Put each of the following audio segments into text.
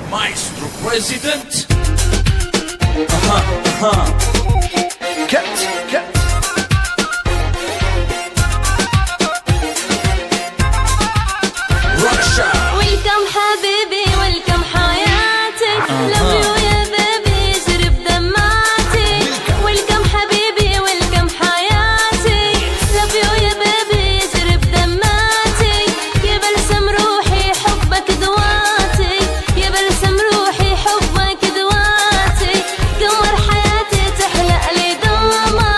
Maestro President. Cut. Russia. Welcome حبيبي welcome حياتي love you يا بيبي يجري بدمعتي welcome حبيبي welcome حياتي love you يا بيبي يجري بدمعتي يا بلسم روحي حبك دواتي يا بلسم روحي حبك دواتي قمر حياتي تحلى لي دوما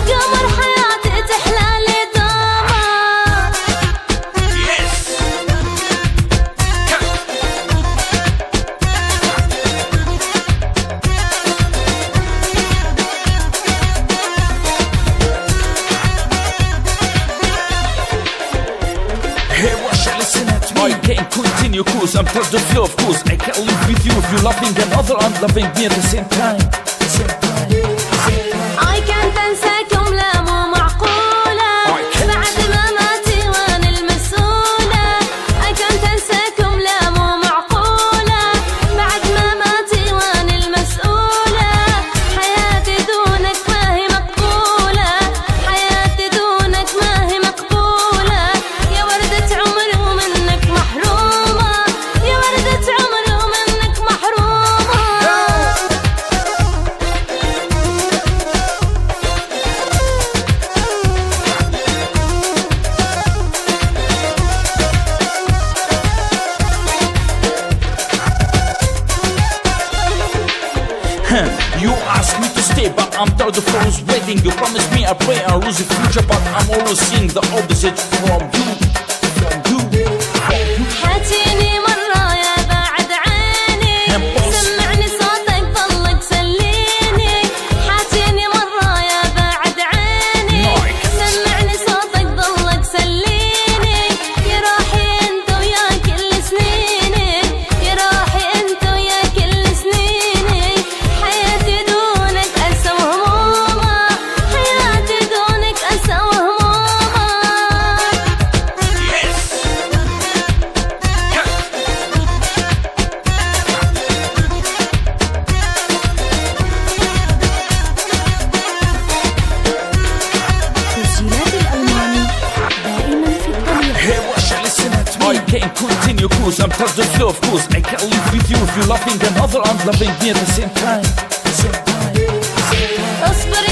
قمر حياتي تحلى لي دوما. Yes. Hey Russia, listen at me. I can't continue cause I'm tired of you, of course. I can't live with you if you're loving another and loving me at the same time. I can't انساكم لا مو معقولة بعد ما ماتي وانا المسؤولة. I can't انساكم لا مو معقولة بعد ما ماتي وانا المسؤولة. حياتي دونك ما هي مقبولة حياتي دونك ما هي مقبولة. يا وردة عمري ومنك محرومة يا وردة عمري ومنك محرومة. You asked me to stay, but I'm tired of always waiting. You promised me I pray and lose the future, but I'm always seeing the opposite from you. حاتيني مرة يا بعد عيني سمعني صوتك ضلك سليني. حاتيني مرة يا بعد عيني سمعني صوتك ضلك سليني. يا روحي انت ويا كل سنيني يا روحي انت ويا كل سنيني. حياتي دونك أسى وهمومة حياتي دونك أسى وهمومة. تسجيلات الألماني دائما في الطريق. Hey Russia, listen at me. I can't continue cause I'm tired of you, of course. I can't live with you if you're loving another and loving me at the same time. اصبر